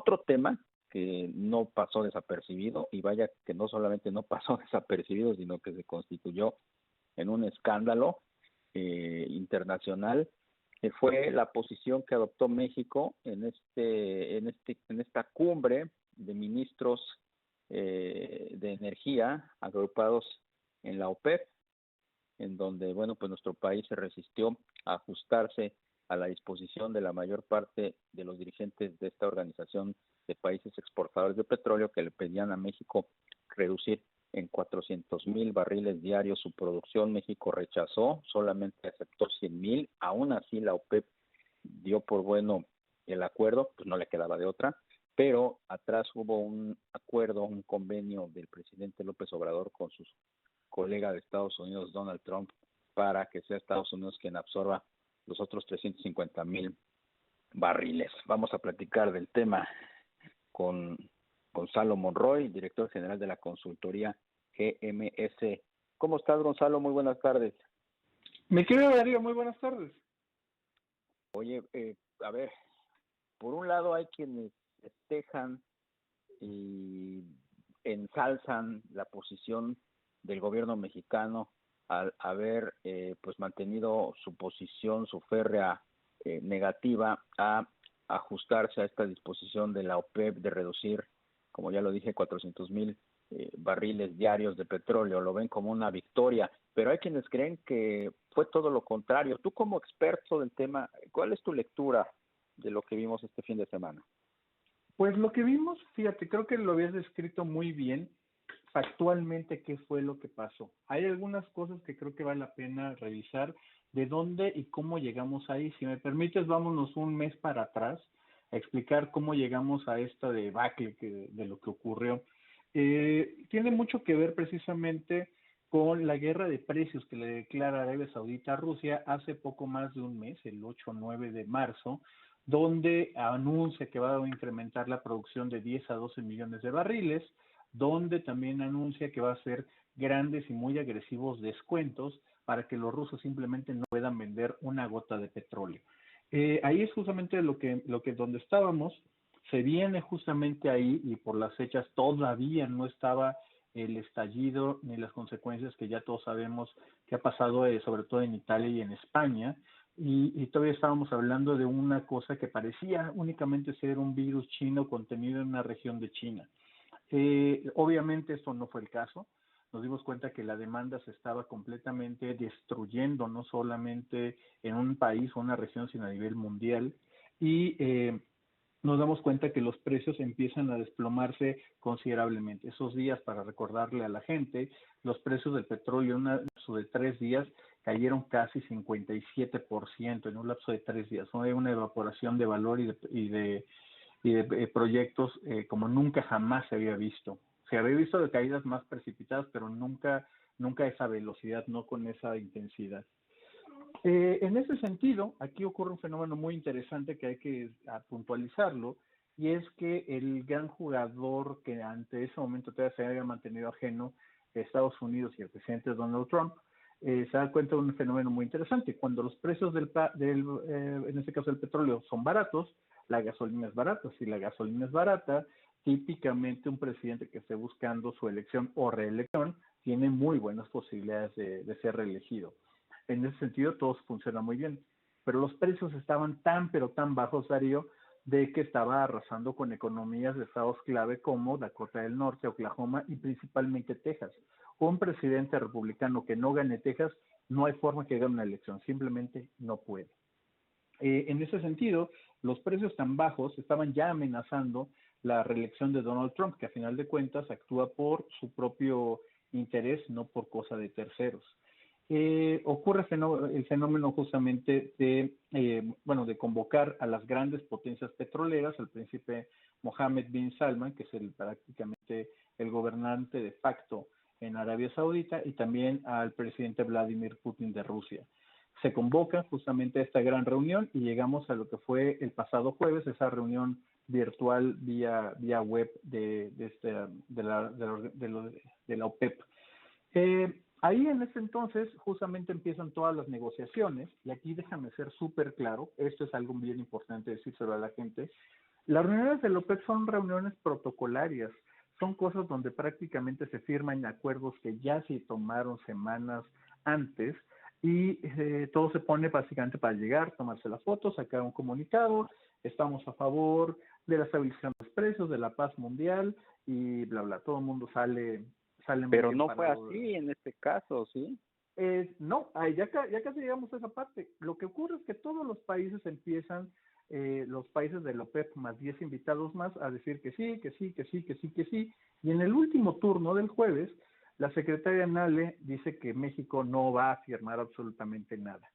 otro tema que no pasó desapercibido, y vaya que no solamente no pasó desapercibido, sino que se constituyó en un escándalo internacional, fue la posición que adoptó México en esta cumbre de ministros de energía agrupados en la OPEP, en donde, bueno, pues nuestro país se resistió a ajustarse a la disposición de la mayor parte de los dirigentes de esta organización de países exportadores de petróleo, que le pedían a México reducir en 400,000 barriles diarios su producción. México rechazó, solamente aceptó 100,000. Aún así la OPEP dio por bueno el acuerdo, pues no le quedaba de otra, pero atrás hubo un acuerdo, un convenio del presidente López Obrador con su colega de Estados Unidos, Donald Trump, para que sea Estados Unidos quien absorba los otros 350,000 barriles. Vamos a platicar del tema con Gonzalo Monroy, director general de la consultoría GMS. ¿Cómo estás, Gonzalo? Muy buenas tardes. Mi querido Darío, muy buenas tardes. Oye, a ver, por un lado hay quienes festejan y ensalzan la posición del gobierno mexicano al haber pues mantenido su posición, su férrea negativa a ajustarse a esta disposición de la OPEP de reducir, como ya lo dije, 400,000 barriles diarios de petróleo. Lo ven como una victoria, pero hay quienes creen que fue todo lo contrario. Tú, como experto del tema, ¿cuál es tu lectura de lo que vimos este fin de semana? Pues lo que vimos, fíjate, creo que lo habías descrito muy bien factualmente qué fue lo que pasó. Hay algunas cosas que creo que vale la pena revisar de dónde y cómo llegamos ahí. Si me permites, vámonos un mes para atrás a explicar cómo llegamos a esta debacle de lo que ocurrió. Tiene mucho que ver precisamente con la guerra de precios que le declara Arabia Saudita a Rusia hace poco más de un mes, el 8 o 9 de marzo, donde anuncia que va a incrementar la producción de 10 a 12 millones de barriles, donde también anuncia que va a hacer grandes y muy agresivos descuentos para que los rusos simplemente no puedan vender una gota de petróleo. Ahí es justamente donde estábamos. Se viene justamente ahí, y por las fechas todavía no estaba el estallido ni las consecuencias que ya todos sabemos que ha pasado, sobre todo en Italia y en España, y todavía estábamos hablando de una cosa que parecía únicamente ser un virus chino contenido en una región de China. Obviamente esto no fue el caso. Nos dimos cuenta que la demanda se estaba completamente destruyendo, no solamente en un país o una región, sino a nivel mundial, y nos damos cuenta que los precios empiezan a desplomarse considerablemente. Esos días, para recordarle a la gente, los precios del petróleo en un lapso de 3 días cayeron casi 57% en un lapso de 3 días. Hay una evaporación de valor y de proyectos como nunca jamás se había visto. Se había visto de caídas más precipitadas, pero nunca a esa velocidad, no con esa intensidad. En ese sentido, aquí ocurre un fenómeno muy interesante que hay que puntualizarlo, y es que el gran jugador que ante ese momento todavía se había mantenido ajeno, Estados Unidos y el presidente Donald Trump, se da cuenta de un fenómeno muy interesante. Cuando los precios en este caso del petróleo, son baratos, la gasolina es barata. Si la gasolina es barata, típicamente un presidente que esté buscando su elección o reelección tiene muy buenas posibilidades de ser reelegido. En ese sentido, todo funciona muy bien. Pero los precios estaban pero tan bajos, Darío, de que estaba arrasando con economías de estados clave como Dakota del Norte, Oklahoma y principalmente Texas. Un presidente republicano que no gane Texas, no hay forma que gane una elección, simplemente no puede. En ese sentido, los precios tan bajos estaban ya amenazando la reelección de Donald Trump, que a final de cuentas actúa por su propio interés, no por cosa de terceros. Ocurre el fenómeno justamente de convocar a las grandes potencias petroleras, al príncipe Mohammed bin Salman, que es prácticamente el gobernante de facto en Arabia Saudita, y también al presidente Vladimir Putin de Rusia. Se convoca justamente a esta gran reunión y llegamos a lo que fue el pasado jueves, esa reunión virtual vía web de la OPEP. Ahí en ese entonces justamente empiezan todas las negociaciones, y aquí déjame ser súper claro, esto es algo bien importante decírselo a la gente. Las reuniones de la OPEP son reuniones protocolarias, son cosas donde prácticamente se firman acuerdos que ya se tomaron semanas antes y todo se pone básicamente para llegar, tomarse la foto, sacar un comunicado, estamos a favor de la estabilización de los precios, de la paz mundial y bla, bla, todo el mundo sale muy Pero bien no fue parado. así en este caso, ¿sí? No, ya casi llegamos a esa parte. Lo que ocurre es que todos los países empiezan, los países de la OPEP más 10 invitados más, a decir que sí, que sí, que sí, que sí, que sí. Y en el último turno del jueves, la secretaria Nale dice que México no va a firmar absolutamente nada.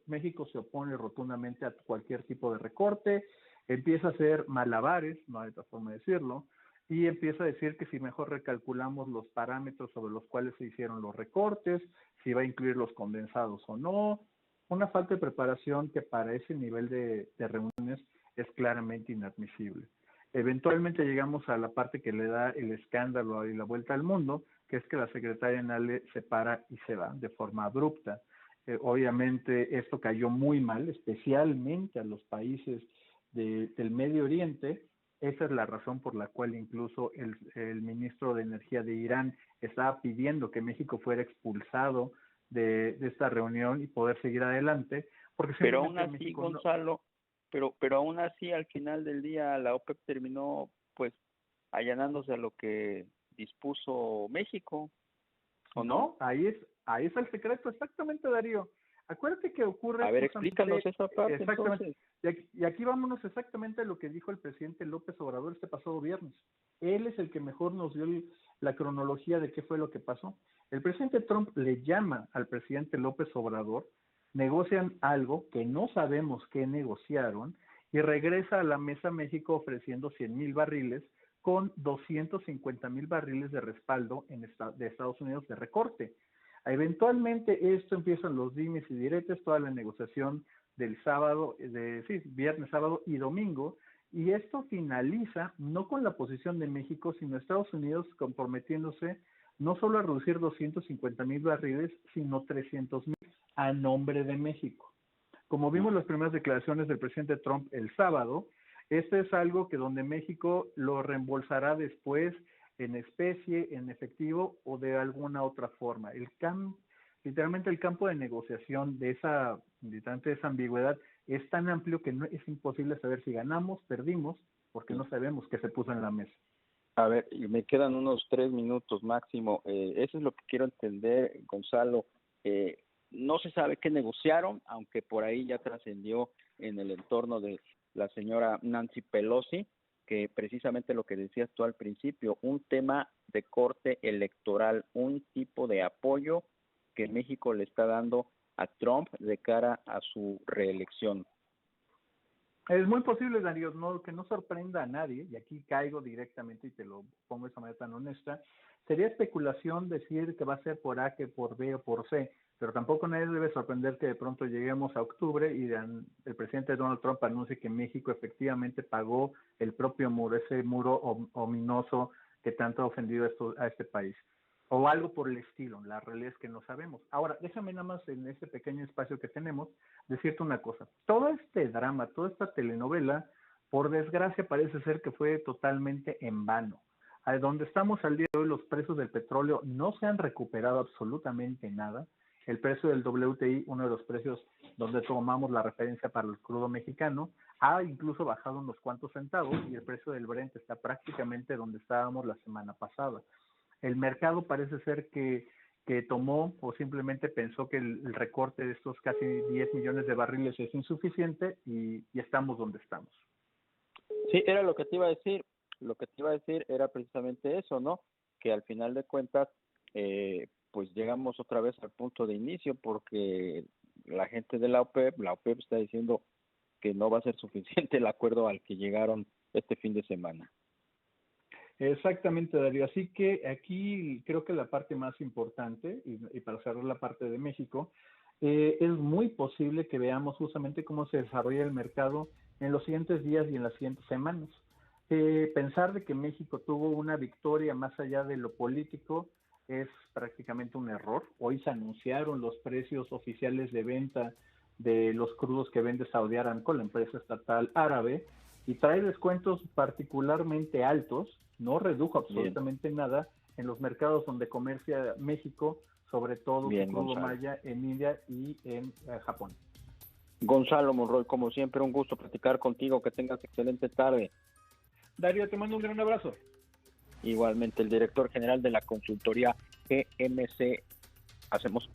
México se opone rotundamente a cualquier tipo de recorte, empieza a hacer malabares, no hay otra forma de decirlo, y empieza a decir que si mejor recalculamos los parámetros sobre los cuales se hicieron los recortes, si va a incluir los condensados o no, una falta de preparación que para ese nivel de reuniones es claramente inadmisible. Eventualmente llegamos a la parte que le da el escándalo y la vuelta al mundo, que es que la secretaria Nale se para y se va de forma abrupta. Obviamente esto cayó muy mal, especialmente a los países del Medio Oriente. Esa es la razón por la cual incluso el ministro de Energía de Irán estaba pidiendo que México fuera expulsado de esta reunión y poder seguir adelante, porque Pero aún simplemente así, México no, Gonzalo, pero aún así al final del día la OPEP terminó pues allanándose a lo que dispuso México, ¿o no? no, ahí es el secreto, exactamente, Darío. Acuérdate que ocurre A ver, explícanos justamente, esa parte exactamente, entonces. y aquí vámonos exactamente a lo que dijo el presidente López Obrador este pasado viernes. Él es el que mejor nos dio la cronología de qué fue lo que pasó. El presidente Trump le llama al presidente López Obrador, negocian algo que no sabemos qué negociaron, y regresa a la mesa México ofreciendo 100,000 barriles con 250,000 barriles de respaldo de Estados Unidos de recorte. Eventualmente esto empiezan los dimes y diretes, toda la negociación del sábado, viernes, sábado y domingo, y esto finaliza no con la posición de México, sino Estados Unidos comprometiéndose no solo a reducir 250,000 barriles, sino 300,000 a nombre de México. Como vimos las primeras declaraciones del presidente Trump el sábado, este es algo que donde México lo reembolsará después en especie, en efectivo o de alguna otra forma. Literalmente el campo de negociación de esa ambigüedad es tan amplio que no, es imposible saber si ganamos, perdimos, porque no sabemos qué se puso en la mesa. A ver, y me quedan unos 3 minutos máximo. Eso es lo que quiero entender, Gonzalo. No se sabe qué negociaron, aunque por ahí ya trascendió en el entorno de la señora Nancy Pelosi, que precisamente lo que decías tú al principio, un tema de corte electoral, un tipo de apoyo que México le está dando a Trump de cara a su reelección. Es muy posible, Darío, que no sorprenda a nadie, y aquí caigo directamente y te lo pongo de esa manera tan honesta. Sería especulación decir que va a ser por A, que por B o por C, pero tampoco nadie debe sorprender que de pronto lleguemos a octubre y el presidente Donald Trump anuncie que México efectivamente pagó el propio muro, ese muro ominoso que tanto ha ofendido a este país, o algo por el estilo. La realidad es que no sabemos. Ahora, déjame nada más en este pequeño espacio que tenemos decirte una cosa. Todo este drama, toda esta telenovela, por desgracia parece ser que fue totalmente en vano. A donde estamos al día de hoy, los precios del petróleo no se han recuperado absolutamente nada. El precio del WTI, uno de los precios donde tomamos la referencia para el crudo mexicano, ha incluso bajado unos cuantos centavos y el precio del Brent está prácticamente donde estábamos la semana pasada. El mercado parece ser que tomó o simplemente pensó que el recorte de estos casi 10 millones de barriles es insuficiente y estamos donde estamos. Sí, era lo que te iba a decir. Lo que te iba a decir era precisamente eso, ¿no? Que al final de cuentas, pues llegamos otra vez al punto de inicio porque la gente de la OPEP está diciendo que no va a ser suficiente el acuerdo al que llegaron este fin de semana. Exactamente, Darío. Así que aquí creo que la parte más importante, y para cerrar la parte de México, es muy posible que veamos justamente cómo se desarrolla el mercado en los siguientes días y en las siguientes semanas. Pensar de que México tuvo una victoria más allá de lo político es prácticamente un error. Hoy se anunciaron los precios oficiales de venta de los crudos que vende Saudi Aramco, la empresa estatal árabe, y trae descuentos particularmente altos, no redujo absolutamente nada en los mercados donde comercia México, sobre todo su crudo maya en India y en Japón. Gonzalo Monroy, como siempre, un gusto platicar contigo, que tengas excelente tarde. Darío, te mando un gran abrazo. Igualmente, el director general de la consultoría GMC. Hacemos